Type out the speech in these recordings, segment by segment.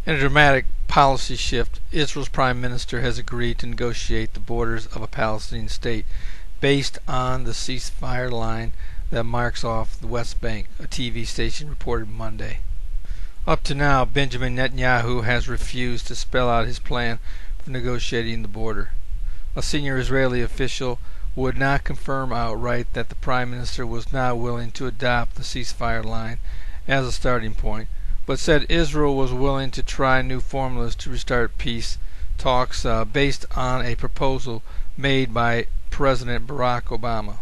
In a dramatic policy shift, Israel's prime minister has agreed to negotiate the borders of a Palestinian state based on the ceasefire line that marks off the West Bank, a TV station reported Monday. Up to now, Benjamin Netanyahu has refused to spell out his plan for negotiating the border. A senior Israeli official would not confirm outright that the prime minister was not willing to adopt the ceasefire line as a starting point, but said Israel was willing to try new formulas to restart peace talks based on a proposal made by President Barack Obama.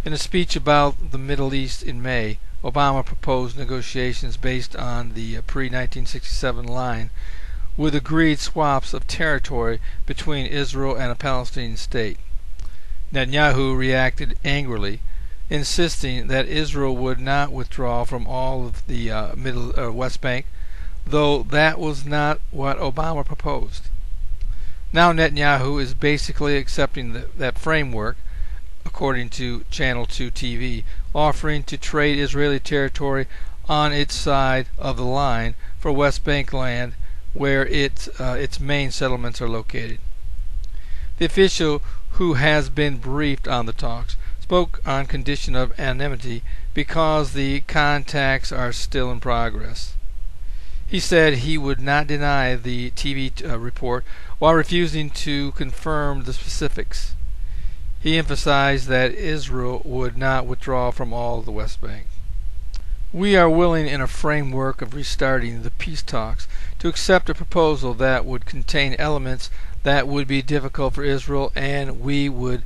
In a speech about the Middle East in May, Obama proposed negotiations based on the pre-1967 line with agreed swaps of territory between Israel and a Palestinian state. Netanyahu reacted angrily, insisting that Israel would not withdraw from all of the West Bank, though that was not what Obama proposed. Now Netanyahu is basically accepting that framework, according to Channel 2 TV, offering to trade Israeli territory on its side of the line for West Bank land where its main settlements are located. The official, who has been briefed on the talks, spoke on condition of anonymity because the contacts are still in progress. He said he would not deny the TV report while refusing to confirm the specifics. He emphasized that Israel would not withdraw from all of the West Bank. We are willing, in a framework of restarting the peace talks, to accept a proposal that would contain elements that would be difficult for Israel and we would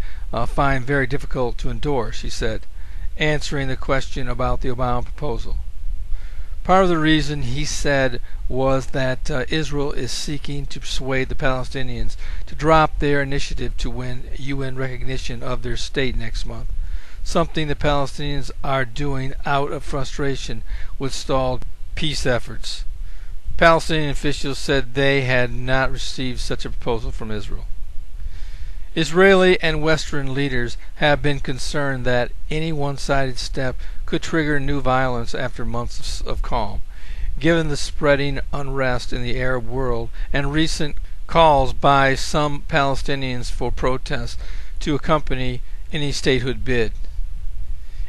find very difficult to endorse, she said, answering the question about the Obama proposal. Part of the reason, he said, was that Israel is seeking to persuade the Palestinians to drop their initiative to win UN recognition of their state next month, something the Palestinians are doing out of frustration with stalled peace efforts. Palestinian officials said they had not received such a proposal from Israel. Israeli and Western leaders have been concerned that any one-sided step could trigger new violence after months of calm, given the spreading unrest in the Arab world and recent calls by some Palestinians for protests to accompany any statehood bid.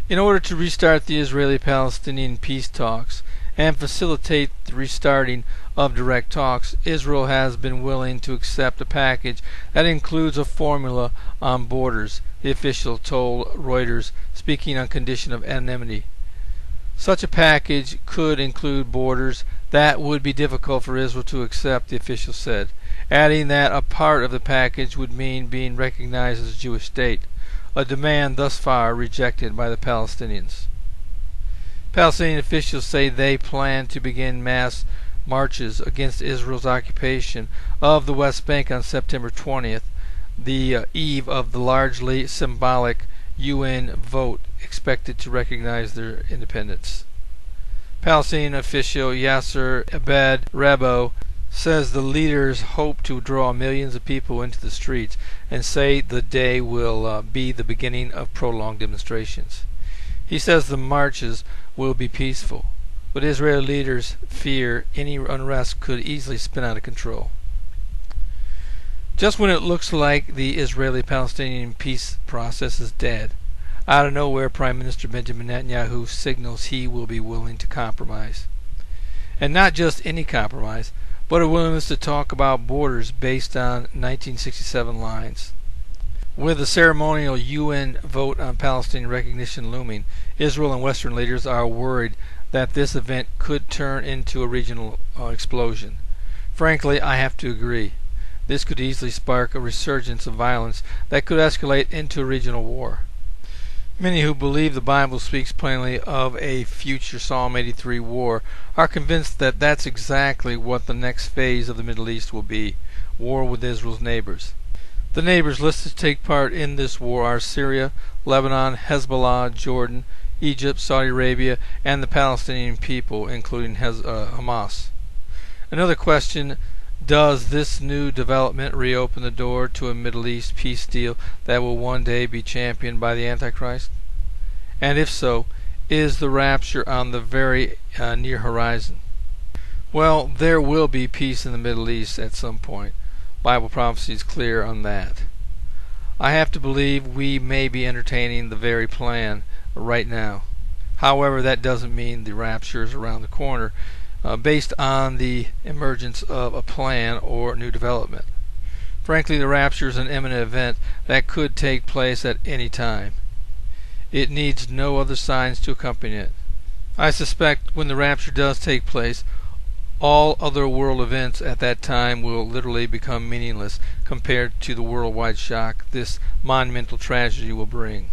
In order to restart the Israeli-Palestinian peace talks and facilitate the restarting of direct talks, Israel has been willing to accept a package that includes a formula on borders, the official told Reuters, speaking on condition of anonymity. Such a package could include borders that would be difficult for Israel to accept, the official said, adding that a part of the package would mean being recognized as a Jewish state, a demand thus far rejected by the Palestinians. Palestinian officials say they plan to begin mass marches against Israel's occupation of the West Bank on September 20th, the eve of the largely symbolic UN vote expected to recognize their independence. Palestinian official Yasser Abed Rabo says the leaders hope to draw millions of people into the streets and say the day will be the beginning of prolonged demonstrations. He says the marches will be peaceful, but Israeli leaders fear any unrest could easily spin out of control. Just when it looks like the Israeli-Palestinian peace process is dead, out of nowhere Prime Minister Benjamin Netanyahu signals he will be willing to compromise. And not just any compromise, but a willingness to talk about borders based on 1967 lines. With the ceremonial UN vote on Palestinian recognition looming, Israel and Western leaders are worried that this event could turn into a regional explosion. Frankly, I have to agree. This could easily spark a resurgence of violence that could escalate into a regional war. Many who believe the Bible speaks plainly of a future Psalm 83 war are convinced that that's exactly what the next phase of the Middle East will be, war with Israel's neighbors. The neighbors listed to take part in this war are Syria, Lebanon, Hezbollah, Jordan, Egypt, Saudi Arabia, and the Palestinian people, including Hamas. Another question: does this new development reopen the door to a Middle East peace deal that will one day be championed by the Antichrist? And if so, is the rapture on the very near horizon? Well, there will be peace in the Middle East at some point. Bible prophecy is clear on that. I have to believe we may be entertaining the very plan right now. However, that doesn't mean the rapture is around the corner based on the emergence of a plan or new development. Frankly, the rapture is an imminent event that could take place at any time. It needs no other signs to accompany it. I suspect when the rapture does take place, all other world events at that time will literally become meaningless compared to the worldwide shock this monumental tragedy will bring.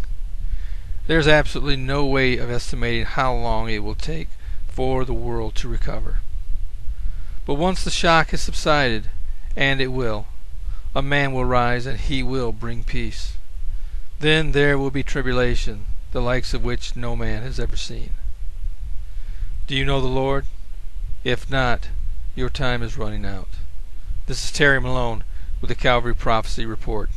There's absolutely no way of estimating how long it will take for the world to recover. But once the shock has subsided, and it will, a man will rise and he will bring peace. Then there will be tribulation, the likes of which no man has ever seen. Do you know the Lord? If not, your time is running out. This is Terry Malone with the Calvary Prophecy Report.